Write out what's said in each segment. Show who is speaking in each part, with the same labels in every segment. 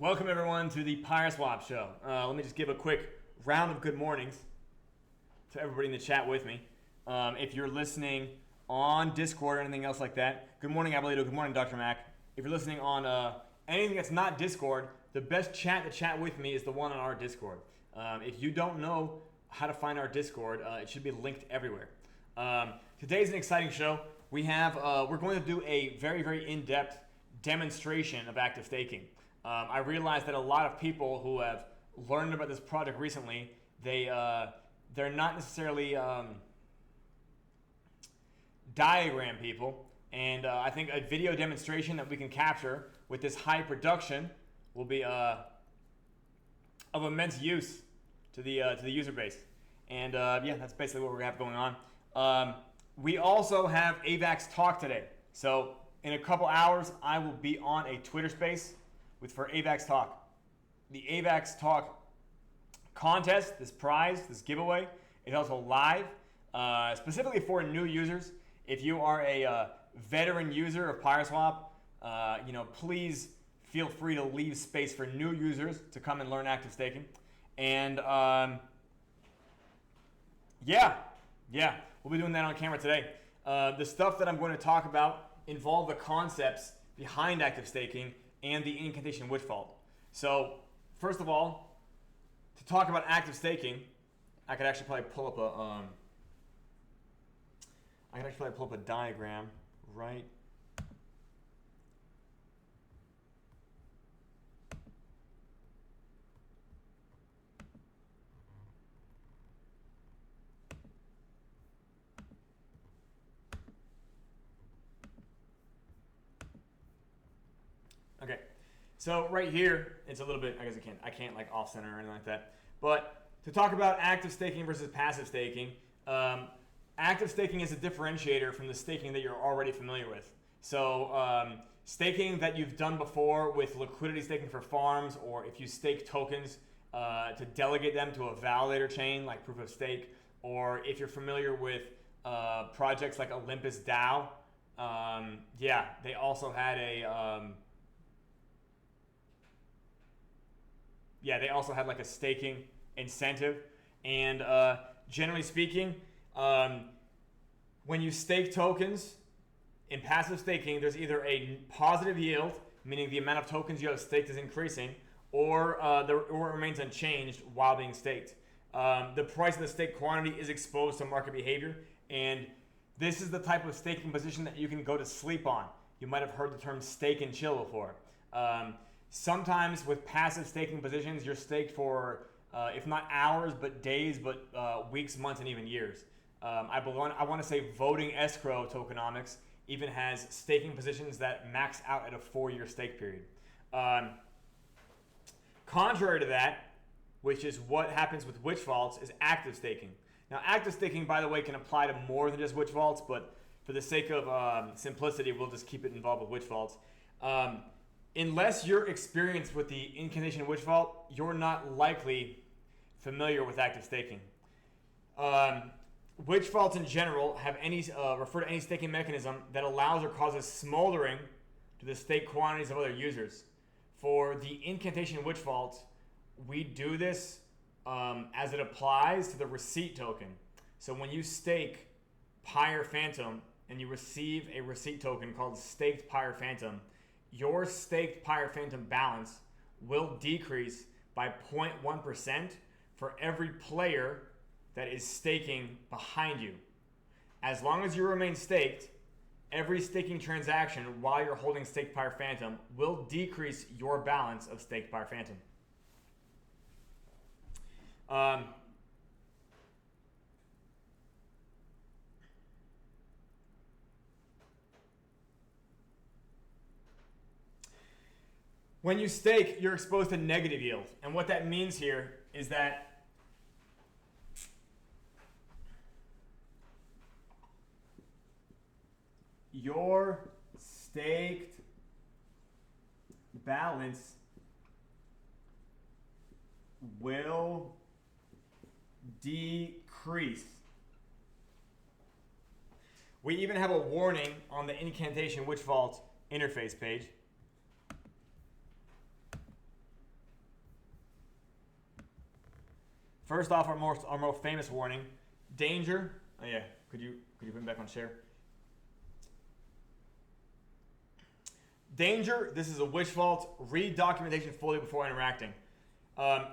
Speaker 1: Welcome everyone to the Pyreswap Show. Let me just give a quick round of good mornings to everybody in the chat with me. If you're listening on Discord or anything else like that, good morning Abuelito, good morning Dr. Mac. If you're listening on anything that's not Discord, the best chat to chat with me is the one on our Discord. If you don't know how to find our Discord, it should be linked everywhere. Today's an exciting show. We're going to do a very, very in-depth demonstration of active staking. I realized that a lot of people who have learned about this project recently, they're not necessarily diagram people, and I think a video demonstration that we can capture with this high production will be of immense use to the user base. And yeah, that's basically what we're gonna have going on. We also have AVAX Talk today, so in a couple hours I will be on a Twitter Space for AVAX Talk. The AVAX Talk contest, this prize, this giveaway, is also live, specifically for new users. If you are a veteran user of Pyreswap, please feel free to leave space for new users to come and learn active staking. And yeah, we'll be doing that on camera today. The stuff that I'm going to talk about involve the concepts behind active staking and the incantation witch vault. So first of all, to talk about active staking, I could actually probably pull up a diagram right. Okay, so right here, it's a little bit, I guess I can't like off center or anything like that. But to talk about active staking versus passive staking, active staking is a differentiator from the staking that you're already familiar with. So staking that you've done before with liquidity staking for farms, or if you stake tokens to delegate them to a validator chain like proof of stake, or if you're familiar with projects like Olympus DAO, they also had they also had like a staking incentive. And generally speaking, when you stake tokens in passive staking, there's either a positive yield, meaning the amount of tokens you have staked is increasing, or it remains unchanged while being staked. The price of the stake quantity is exposed to market behavior, and this is the type of staking position that you can go to sleep on. You might have heard the term stake and chill before. Sometimes with passive staking positions, you're staked for, if not hours, but days, but weeks, months, and even years. I want to say voting escrow tokenomics even has staking positions that max out at a 4-year stake period. Contrary to that, which is what happens with witch vaults, is active staking. Now, active staking, by the way, can apply to more than just witch vaults, but for the sake of simplicity, we'll just keep it involved with witch vaults. Unless you're experienced with the incantation witch vault, you're not likely familiar with active staking. Witch vaults in general have refer to any staking mechanism that allows or causes smoldering to the stake quantities of other users. For the incantation witch vault, we do this as it applies to the receipt token. So when you stake Pyre Phantom and you receive a receipt token called staked Pyre Phantom, your staked Pyre Phantom balance will decrease by 0.1% for every player that is staking behind you. As long as you remain staked, every staking transaction while you're holding staked Pyre Phantom will decrease your balance of staked Pyre Phantom. When you stake, you're exposed to negative yield. And what that means here is that your staked balance will decrease. We even have a warning on the Incantation Witch Vault interface page. First off, our more famous warning: danger. Oh yeah, could you put me back on share? Danger. This is a witch vault. Read documentation fully before interacting.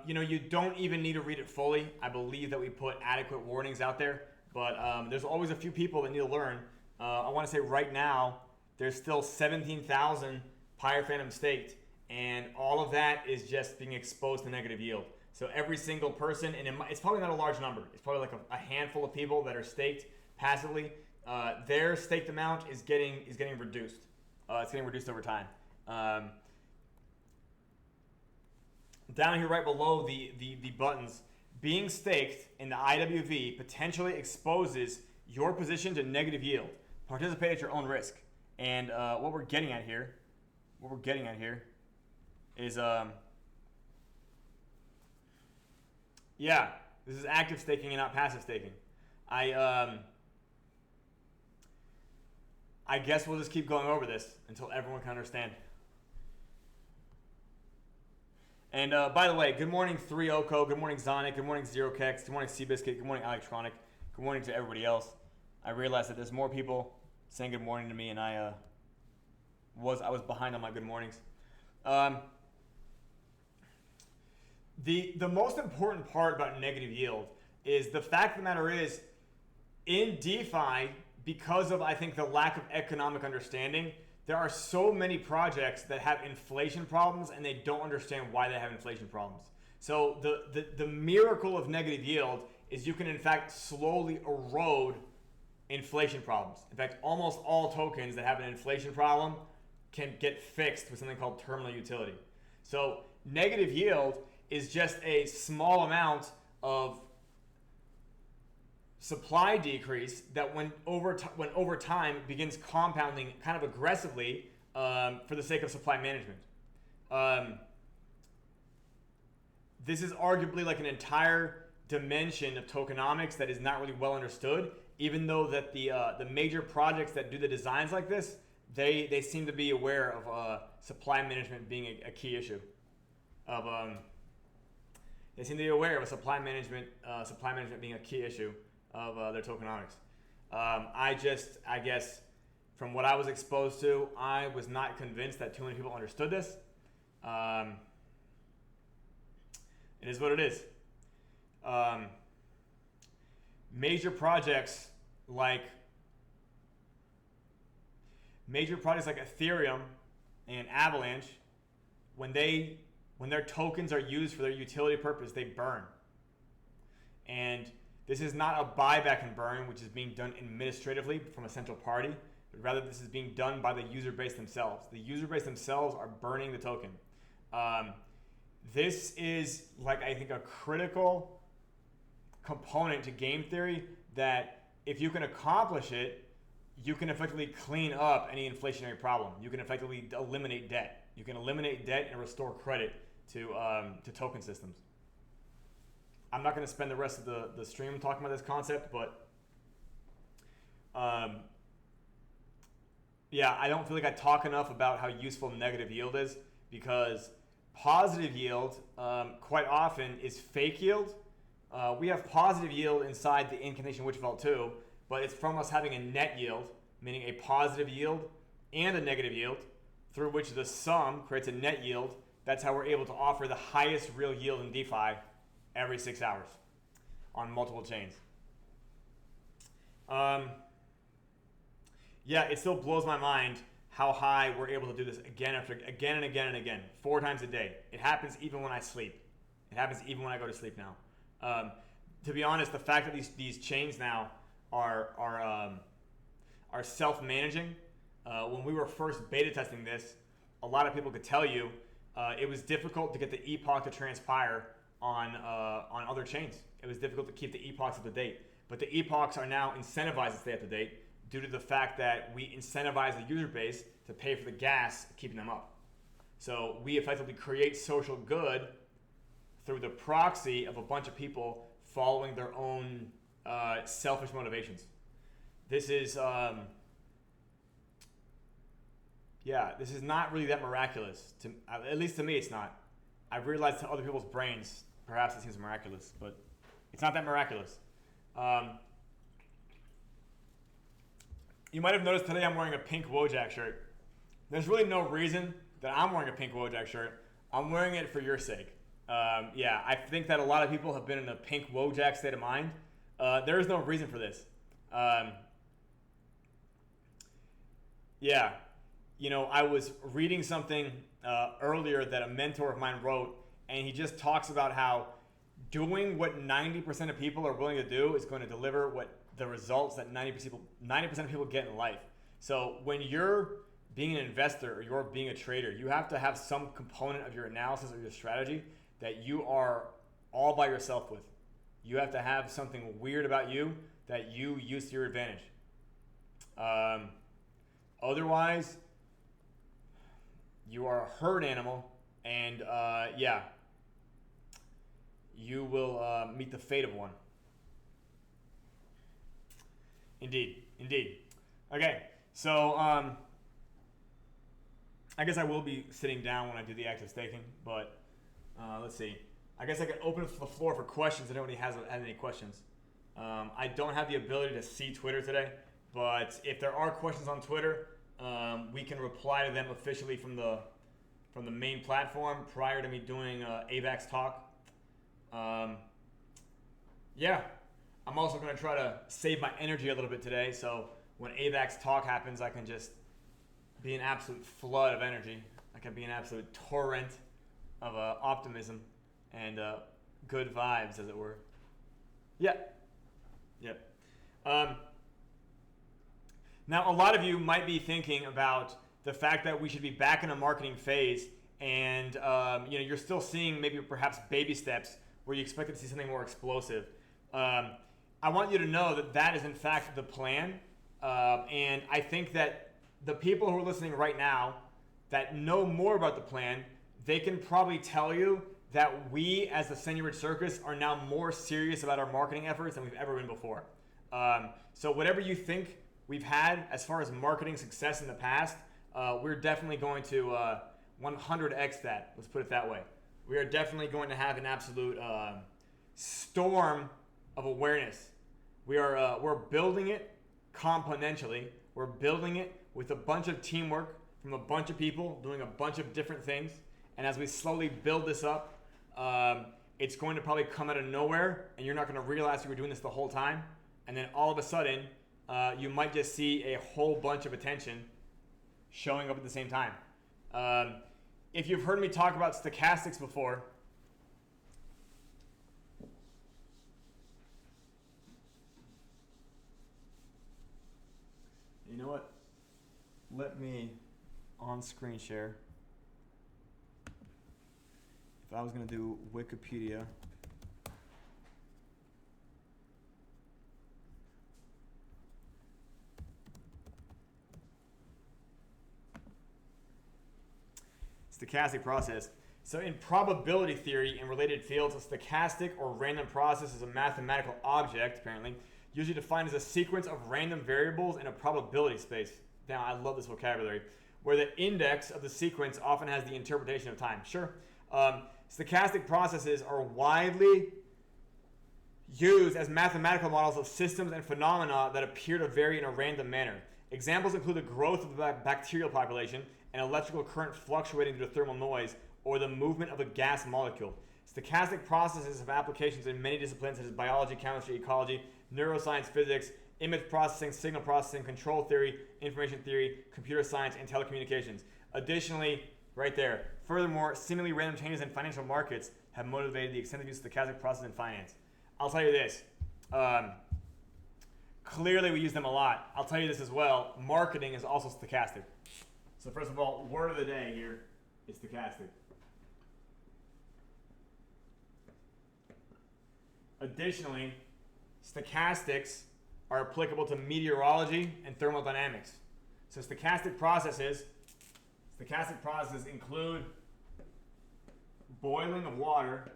Speaker 1: You don't even need to read it fully. I believe that we put adequate warnings out there, but there's always a few people that need to learn. I want to say right now, there's still 17,000 Pyre Phantom staked, and all of that is just being exposed to negative yield. So every single person, and it's probably not a large number. It's probably like a handful of people that are staked passively. Their staked amount is getting reduced. It's getting reduced over time. Down here right below the buttons, being staked in the IWV potentially exposes your position to negative yield. Participate at your own risk. And what we're getting at here is, this is active staking and not passive staking. I guess we'll just keep going over this until everyone can understand. And by the way, good morning 3Oko, good morning Zonic, good morning ZeroKex, good morning Seabiscuit, good morning Electronic, good morning to everybody else. I realized that there's more people saying good morning to me, and I was behind on my good mornings. The most important part about negative yield is the fact of the matter is, in DeFi, because of, I think, the lack of economic understanding, there are so many projects that have inflation problems and they don't understand why they have inflation problems. So the miracle of negative yield is you can, in fact, slowly erode inflation problems. In fact, almost all tokens that have an inflation problem can get fixed with something called terminal utility. So negative yield is just a small amount of supply decrease that when over time begins compounding kind of aggressively for the sake of supply management. This is arguably like an entire dimension of tokenomics that is not really well understood, even though that the major projects that do the designs like this, they seem to be aware of supply management being a key issue. They seem to be aware of supply management being a key issue of their tokenomics. I guess from what I was exposed to, I was not convinced that too many people understood this. It is what it is. Major projects like Ethereum and Avalanche, when their tokens are used for their utility purpose, they burn. And this is not a buyback and burn, which is being done administratively from a central party, but rather this is being done by the user base themselves. The user base themselves are burning the token. This is, I think, a critical component to game theory that if you can accomplish it, you can effectively clean up any inflationary problem. You can effectively eliminate debt. You can eliminate debt and restore credit to token systems. I'm not going to spend the rest of the stream talking about this concept, but I don't feel like I talk enough about how useful negative yield is, because positive yield quite often is fake yield. We have positive yield inside the Incantation Witch Vault too, but it's from us having a net yield, meaning a positive yield and a negative yield, through which the sum creates a net yield. That's how we're able to offer the highest real yield in DeFi every 6 hours on multiple chains. It still blows my mind how high we're able to do this again and again, 4 times a day. It happens even when I sleep. It happens even when I go to sleep now. To be honest, the fact that these chains now are self-managing. When we were first beta testing this, a lot of people could tell you it was difficult to get the epoch to transpire on other chains. It was difficult to keep the epochs up to date. But the epochs are now incentivized to stay up to date due to the fact that we incentivize the user base to pay for the gas keeping them up. So we effectively create social good through the proxy of a bunch of people following their own selfish motivations. This is this is not really that miraculous. At least to me, it's not. I've realized to other people's brains, perhaps it seems miraculous, but It's not that miraculous. You might have noticed today I'm wearing a pink wojack shirt. There's really no reason that I'm wearing a pink wojack shirt. I'm wearing it for your sake. Yeah, I think that a lot of people have been in a pink wojack state of mind. There is no reason for this. Yeah, you know, I was reading something earlier that a mentor of mine wrote, and he just talks about how doing what 90% of people are willing to do is going to deliver what the results that 90% of people get in life. So when you're being an investor or you're being a trader, you have to have some component of your analysis or your strategy that you are all by yourself with. You have to have something weird about you that you use to your advantage. Otherwise, you are a herd animal, and yeah, you will meet the fate of one. Indeed, indeed. Okay, so I guess I will be sitting down when I do the active staking, but let's see. I guess I could open the floor for questions if anybody has any questions. I don't have the ability to see Twitter today, but if there are questions on Twitter, we can reply to them officially from the main platform prior to me doing AVAX talk. Yeah, I'm also going to try to save my energy a little bit today, so when AVAX talk happens, I can just be an absolute flood of energy. I can be an absolute torrent of optimism and good vibes, as it were. Yeah. Yep. Now, a lot of you might be thinking about the fact that we should be back in a marketing phase, and you know, you're still seeing maybe perhaps baby steps where you expect to see something more explosive. I want you to know that that is in fact the plan, and I think that the people who are listening right now that know more about the plan, they can probably tell you that we as the Senorita Circus are now more serious about our marketing efforts than we've ever been before. So whatever you think we've had as far as marketing success in the past, we're definitely going to 100x that. Let's put it that way. We are definitely going to have an absolute storm of awareness. We're building it componentially. We're building it with a bunch of teamwork from a bunch of people doing a bunch of different things. And as we slowly build this up, it's going to probably come out of nowhere, and you're not going to realize you were doing this the whole time. And then all of a sudden, you might just see a whole bunch of attention showing up at the same time. If you've heard me talk about stochastics before, you know what? Let me on screen share. If I was going to do Wikipedia, stochastic process. So in probability theory and related fields, a stochastic or random process is a mathematical object, apparently, usually defined as a sequence of random variables in a probability space. Now, I love this vocabulary, where the index of the sequence often has the interpretation of time. Sure. Stochastic processes are widely used as mathematical models of systems and phenomena that appear to vary in a random manner. Examples include the growth of the bacterial population, an electrical current fluctuating due to thermal noise, or the movement of a gas molecule. Stochastic processes have applications in many disciplines such as biology, chemistry, ecology, neuroscience, physics, image processing, signal processing, control theory, information theory, computer science, and telecommunications. Additionally, right there, furthermore, seemingly random changes in financial markets have motivated the extensive use of stochastic processes in finance. I'll tell you this. Clearly, we use them a lot. I'll tell you this as well. Marketing is also stochastic. So first of all, word of the day here is stochastic. Additionally, stochastics are applicable to meteorology and thermodynamics. So stochastic processes include boiling of water,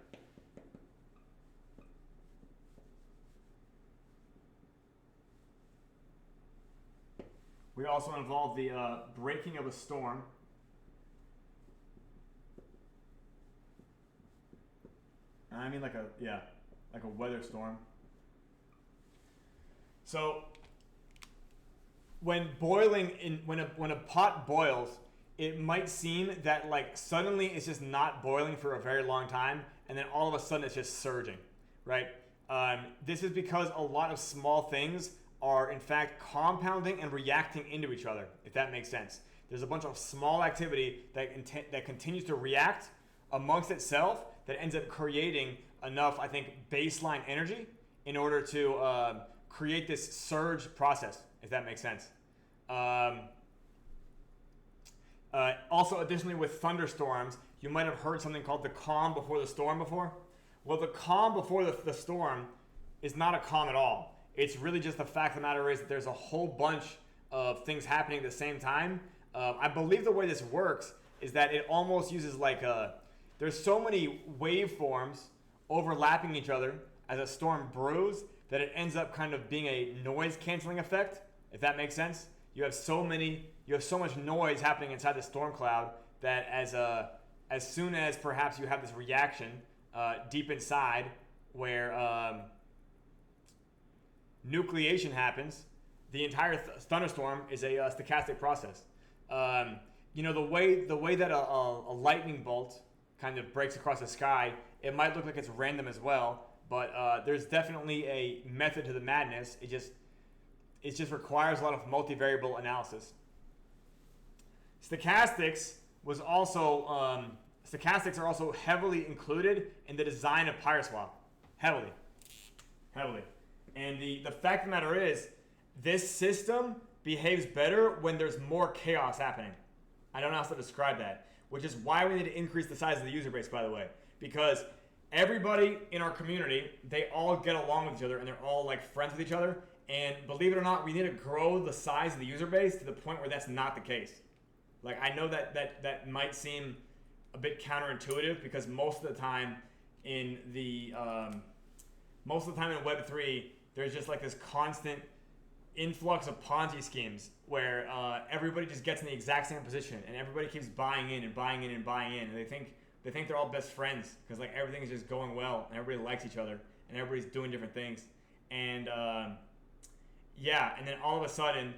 Speaker 1: we also involve the breaking of a storm, I mean like a, yeah. like a weather storm. So when a pot boils, it might seem that like suddenly it's just not boiling for a very long time, and then all of a sudden it's just surging, right? This is because a lot of small things are in fact compounding and reacting into each other, if that makes sense. There's a bunch of small activity that continues to react amongst itself that ends up creating enough, I think, baseline energy in order to create this surge process, if that makes sense. Also, additionally, with thunderstorms, you might have heard something called the calm before the storm before. Well, the calm before the storm is not a calm at all. It's really just the fact of the matter is that there's a whole bunch of things happening at the same time. I believe the way this works is that it almost uses like there's so many waveforms overlapping each other as a storm brews that it ends up kind of being a noise canceling effect, if that makes sense. You have so much noise happening inside the storm cloud that as soon as perhaps you have this reaction deep inside where nucleation happens, the entire thunderstorm is a stochastic process. The way that a lightning bolt kind of breaks across the sky, it might look like it's random as well, but there's definitely a method to the madness. It just requires a lot of multivariable analysis. Stochastics are also heavily included in the design of Pyreswap. Heavily. And the fact of the matter is, this system behaves better when there's more chaos happening. I don't know how to describe that, which is why we need to increase the size of the user base, by the way, because everybody in our community, they all get along with each other and they're all like friends with each other. And believe it or not, we need to grow the size of the user base to the point where that's not the case. Like, I know that might seem a bit counterintuitive because most of the time in Web3, there's just like this constant influx of Ponzi schemes where everybody just gets in the exact same position and everybody keeps buying in and buying in and buying in, and they think they're all best friends because like everything is just going well and everybody likes each other and everybody's doing different things. And and then all of a sudden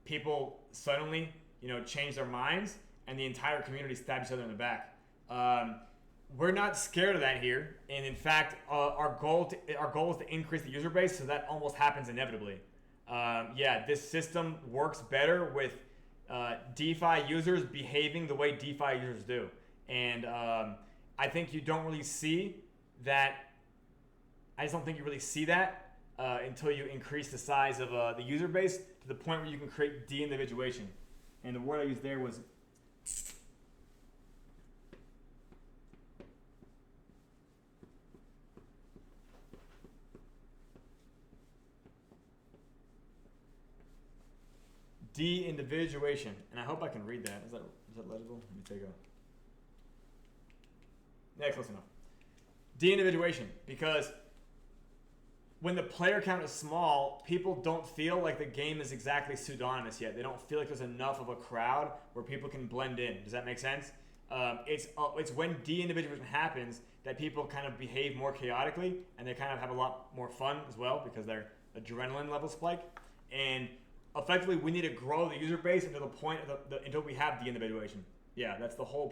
Speaker 1: people suddenly change their minds and the entire community stabs each other in the back. We're not scared of that here, and in fact our goal is to increase the user base, so that almost happens inevitably. This system works better with DeFi users behaving the way DeFi users do. And I think you don't really see that. I just don't think you really see that until you increase the size of the user base to the point where you can create de-individuation. And the word I used there was de-individuation, and I hope I can read that. Is that legible? Let me take a. Yeah, close enough. De-individuation, because when the player count is small, people don't feel like the game is exactly pseudonymous yet. They don't feel like there's enough of a crowd where people can blend in. Does that make sense? It's when de-individuation happens that people kind of behave more chaotically, and they kind of have a lot more fun as well because their adrenaline levels spike. And effectively, we need to grow the user base until the point until we have de-individuation. Yeah, that's the whole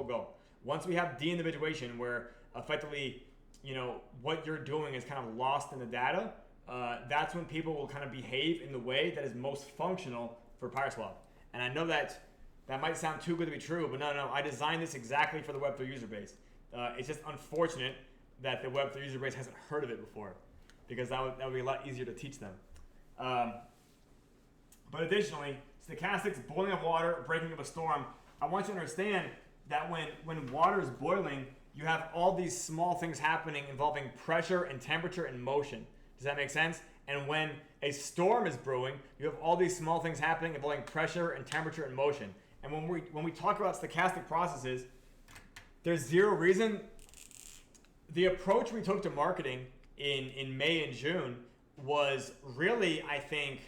Speaker 1: goal. Once we have de-individuation, where effectively, what you're doing is kind of lost in the data, that's when people will kind of behave in the way that is most functional for Pyreswap. And I know that might sound too good to be true, but no, I designed this exactly for the Web3 user base. It's just unfortunate that the Web3 user base hasn't heard of it before, because that would be a lot easier to teach them. But additionally, stochastics, boiling of water, breaking of a storm. I want you to understand that when water is boiling, you have all these small things happening involving pressure and temperature and motion. Does that make sense? And when a storm is brewing, you have all these small things happening involving pressure and temperature and motion. And when we talk about stochastic processes, there's zero reason. The approach we took to marketing in May and June was really, I think,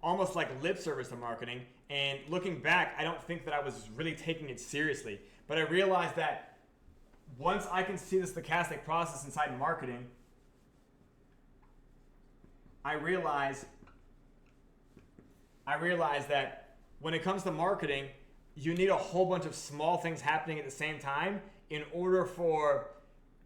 Speaker 1: almost like lip service to marketing. And looking back, I don't think that I was really taking it seriously. But I realized that once I can see the stochastic process inside marketing, I realize that when it comes to marketing, you need a whole bunch of small things happening at the same time in order for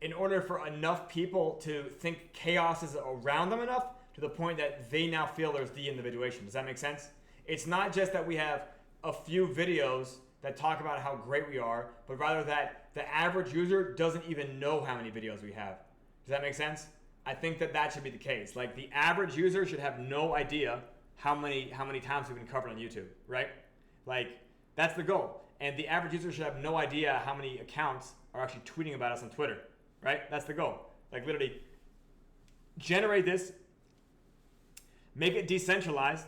Speaker 1: enough people to think chaos is around them enough to the point that they now feel there's de-individuation. Does that make sense? It's not just that we have a few videos that talk about how great we are, but rather that the average user doesn't even know how many videos we have. Does that make sense? I think that should be the case. Like, the average user should have no idea how many times we've been covered on YouTube, right? Like, that's the goal. And the average user should have no idea how many accounts are actually tweeting about us on Twitter, right? That's the goal. Like, literally, generate this, make it decentralized,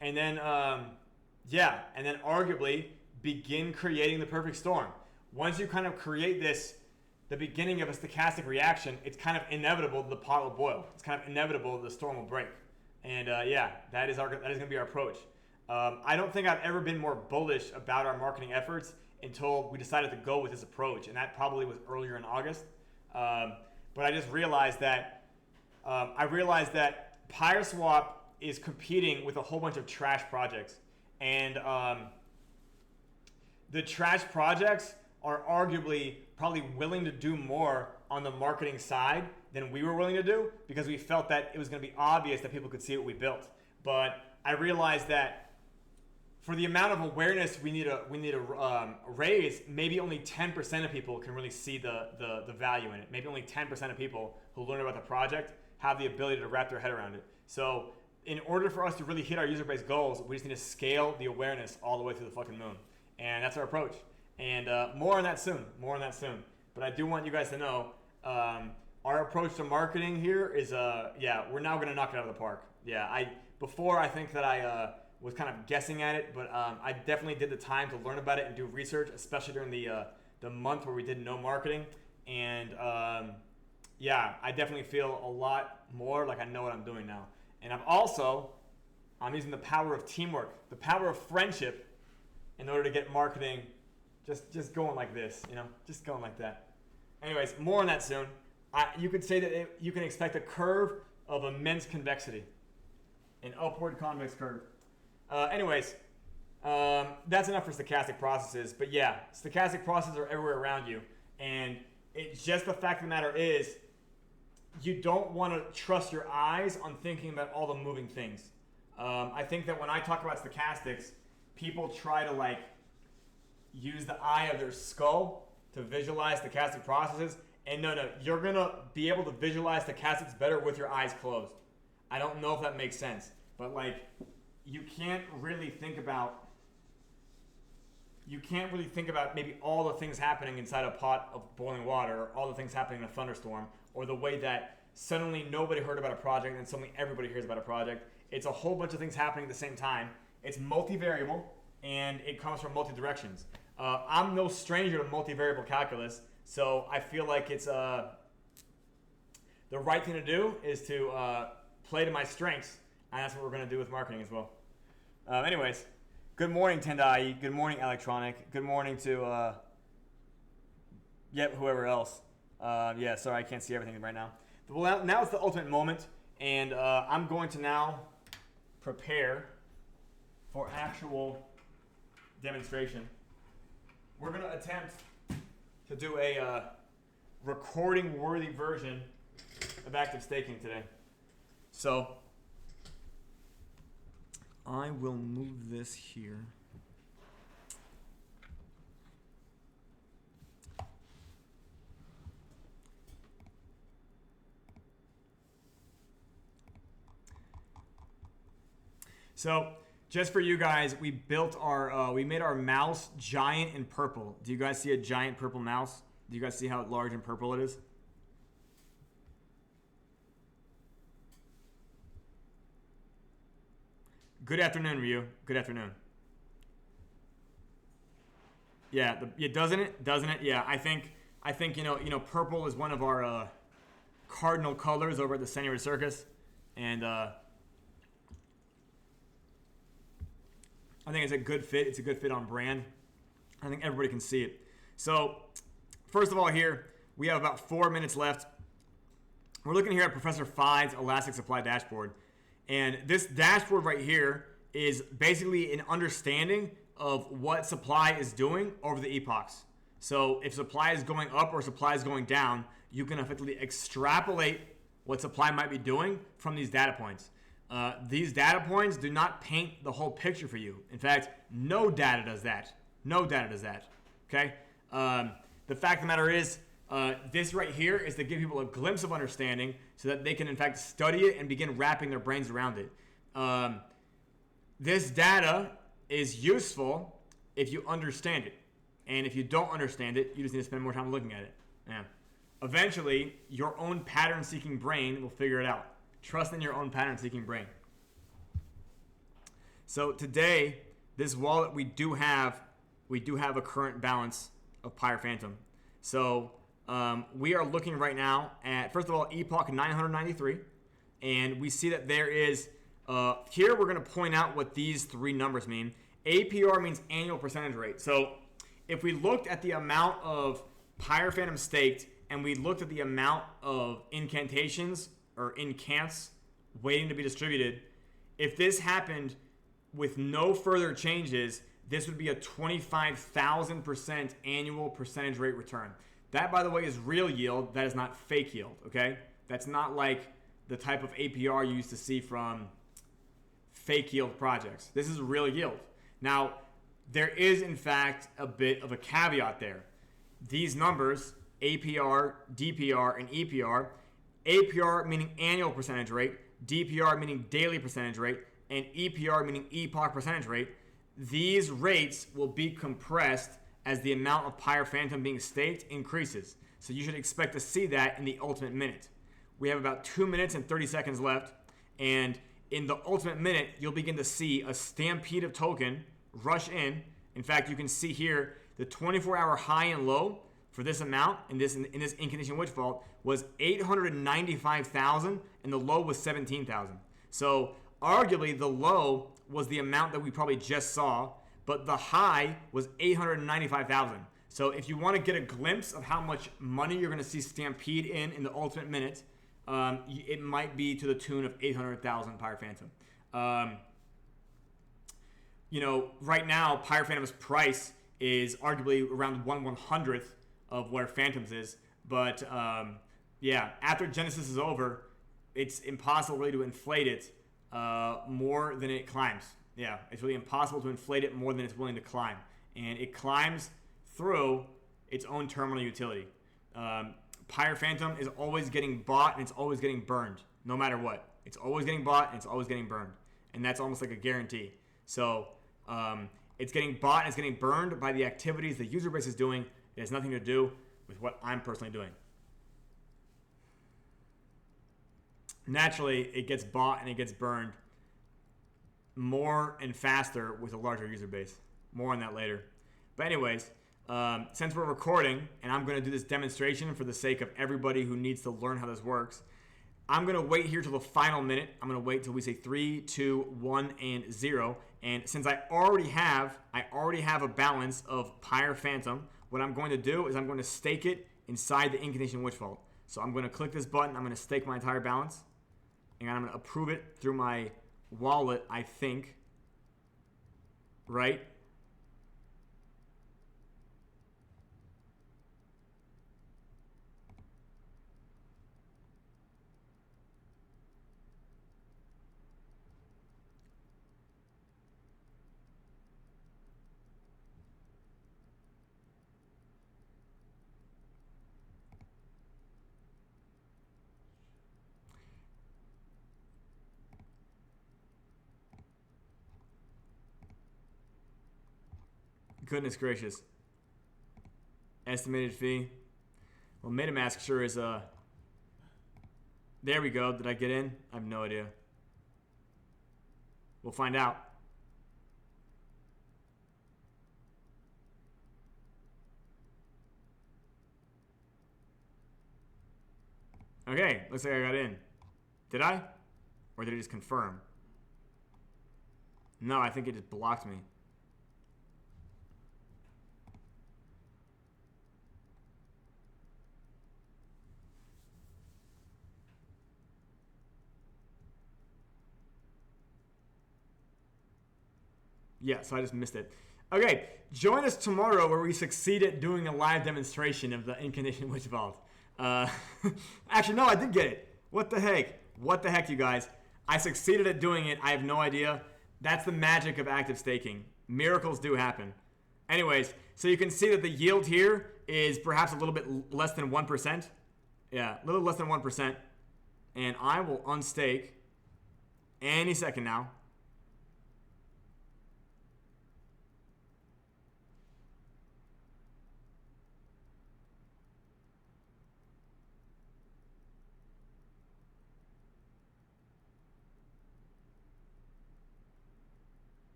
Speaker 1: and then, and then arguably begin creating the perfect storm. Once you kind of create this, the beginning of a stochastic reaction, it's kind of inevitable the pot will boil. It's kind of inevitable the storm will break. And that is going to be our approach. I don't think I've ever been more bullish about our marketing efforts until we decided to go with this approach, and that probably was earlier in August. But I just realized that Pyreswap is competing with a whole bunch of trash projects, and the trash projects are arguably probably willing to do more on the marketing side than we were willing to do, because we felt that it was going to be obvious that people could see what we built. But I realized that for the amount of awareness we need to raise, maybe only 10% of people can really see the value in it. Maybe only 10% of people who learn about the project have the ability to wrap their head around it. So in order for us to really hit our user base goals, we just need to scale the awareness all the way to the fucking moon. And that's our approach. And more on that soon. But I do want you guys to know, our approach to marketing here is, we're now going to knock it out of the park. Before I think that I was kind of guessing at it, but I definitely did the time to learn about it and do research, especially during the month where we did no marketing. And I definitely feel a lot more like I know what I'm doing now. And I'm using the power of teamwork, the power of friendship, in order to get marketing just going like this, just going like that. Anyways, more on that soon. You could say that you can expect a curve of immense convexity, an upward convex curve. That's enough for stochastic processes. But yeah, stochastic processes are everywhere around you. And it's just the fact of the matter is, you don't want to trust your eyes on thinking about all the moving things. I think that when I talk about stochastics, people try to use the eye of their skull to visualize stochastic processes. And no, you're going to be able to visualize stochastics better with your eyes closed. I don't know if that makes sense, but you can't really think about maybe all the things happening inside a pot of boiling water, or all the things happening in a thunderstorm, or the way that suddenly nobody heard about a project and suddenly everybody hears about a project. It's a whole bunch of things happening at the same time. It's multivariable, and it comes from multi-directions. I'm no stranger to multivariable calculus, so I feel like it's the right thing to do is to play to my strengths, and that's what we're going to do with marketing as well. Anyways, good morning, Tendai. Good morning, Electronic. Good morning to whoever else. Sorry, I can't see everything right now. Well, now it's the ultimate moment, and I'm going to now prepare for actual demonstration. We're going to attempt to do a recording-worthy version of active staking today. So I will move this here. So just for you guys, we built we made our mouse giant in purple. Do you guys see a giant purple mouse? Do you guys see how large and purple it is? Good afternoon, Ryu. Good afternoon. Yeah, doesn't it? Yeah, I think purple is one of our cardinal colors over at the Senora Circus, and I think it's a good fit. It's a good fit on brand. I think everybody can see it. So, first of all, here we have about 4 minutes left. We're looking here at Professor Fide's Elastic Supply Dashboard. And this dashboard right here is basically an understanding of what supply is doing over the epochs. So if supply is going up or supply is going down, you can effectively extrapolate what supply might be doing from these data points. These data points do not paint the whole picture for you. In fact, no data does that. No data does that. Okay? The fact of the matter is, this right here is to give people a glimpse of understanding so that they can, in fact, study it and begin wrapping their brains around it. This data is useful if you understand it. And if you don't understand it, you just need to spend more time looking at it. Yeah. Eventually, your own pattern-seeking brain will figure it out. Trust in your own pattern-seeking brain. So today, this wallet, we do have a current balance of Pyre Phantom. So we are looking right now at, first of all, Epoch 993. And we see that there is, here we're going to point out what these three numbers mean. APR means annual percentage rate. So if we looked at the amount of Pyre Phantom staked and we looked at the amount of incantations or incants waiting to be distributed, if this happened with no further changes, this would be a 25,000% annual percentage rate return. That, by the way, is real yield. That is not fake yield, okay? That's not like the type of APR you used to see from fake yield projects. This is real yield. Now, there is, in fact, a bit of a caveat there. These numbers, APR, DPR, and EPR, APR meaning annual percentage rate, DPR meaning daily percentage rate, and EPR meaning epoch percentage rate, these rates will be compressed as the amount of Pyre Phantom being staked increases. So you should expect to see that in the ultimate minute. We have about 2 minutes and 30 seconds left, and in the ultimate minute, you'll begin to see a stampede of token rush in. In fact, you can see here the 24-hour high and low for this amount in this incantation witch vault was 895,000 and the low was 17,000. So arguably the low was the amount that we probably just saw, but the high was 895,000. So if you want to get a glimpse of how much money you're going to see stampede in the ultimate minute, it might be to the tune of 800,000 Pyre Phantom. Right now, Pyre Phantom's price is arguably around 1/100th of where Phantom's is. But after Genesis is over, it's impossible really to inflate it more than it climbs. Yeah, it's really impossible to inflate it more than it's willing to climb. And it climbs through its own terminal utility. Pyre Phantom is always getting bought and it's always getting burned, no matter what. It's always getting bought and it's always getting burned. And that's almost like a guarantee. So it's getting bought and it's getting burned by the activities the user base is doing. It has nothing to do with what I'm personally doing. Naturally, it gets bought and it gets burned more and faster with a larger user base. More on that later. But anyways, since we're recording and I'm going to do this demonstration for the sake of everybody who needs to learn how this works, I'm going to wait here till the final minute. I'm going to wait till we say 3, 2, 1, and 0. And since I already have a balance of Pyre Phantom, what I'm going to do is I'm going to stake it inside the Incantation Witch Vault. So I'm going to click this button. I'm going to stake my entire balance. And I'm going to approve it through my wallet, I think. Right? Goodness gracious. Estimated fee. Well, MetaMask sure is there we go. Did I get in? I have no idea. We'll find out. Okay, looks like I got in. Did I? Or did it just confirm? No, I think it just blocked me. Yeah, so I just missed it. Okay, join us tomorrow where we succeed at doing a live demonstration of the incantation witch vault. Actually, no, I did get it. What the heck? What the heck, you guys? I succeeded at doing it. I have no idea. That's the magic of active staking. Miracles do happen. Anyways, so you can see that the yield here is perhaps a little bit less than 1%. Yeah, a little less than 1%. And I will unstake any second now.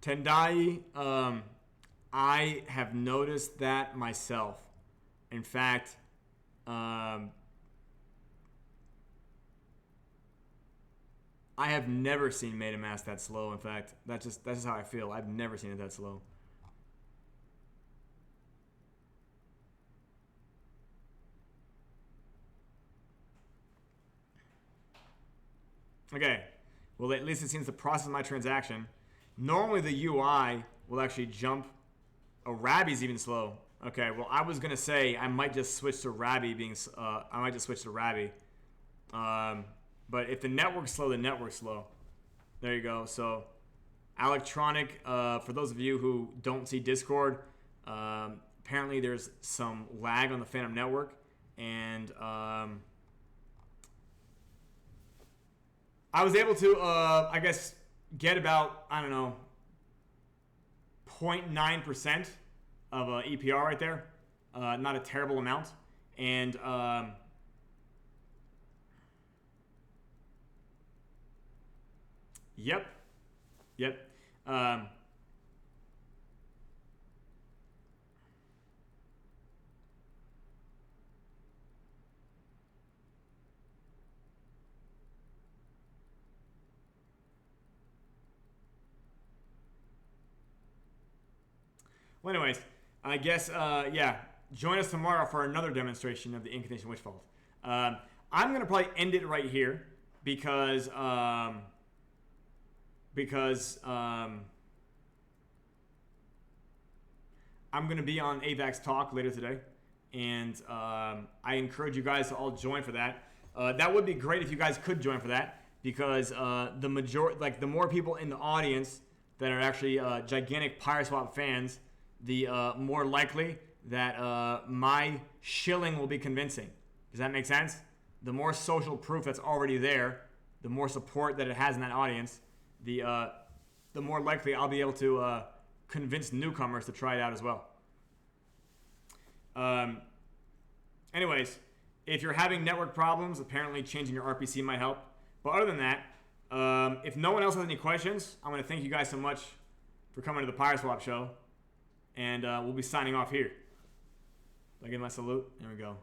Speaker 1: Tendai, I have noticed that myself. In fact, I have never seen MetaMask that slow. In fact, that's just how I feel. I've never seen it that slow. Okay, well, at least it seems to process my transaction. Normally the UI will actually jump. Oh, Rabby's even slow. Okay, well, I was gonna say I might just switch to Rabby but if the network's slow, the network's slow. There you go. So, electronic. For those of you who don't see Discord, apparently there's some lag on the Phantom network, and I was able to, I guess, get about, I don't know, 0.9% of EPR right there. Not a terrible amount. And yep. Well, anyways, I guess, yeah, join us tomorrow for another demonstration of the Incantation Witch Vault. I'm going to probably end it right here because I'm going to be on AVAX Talk later today, and I encourage you guys to all join for that. That would be great if you guys could join for that, because the more people in the audience that are actually gigantic Pyreswap fans, the more likely that my shilling will be convincing. Does that make sense? The more social proof that's already there, the more support that it has in that audience, the more likely I'll be able to convince newcomers to try it out as well. Anyways, if you're having network problems, apparently changing your RPC might help. But other than that, if no one else has any questions, I want to thank you guys so much for coming to the Pyreswap Show. And we'll be signing off here. Do I give my salute? There we go.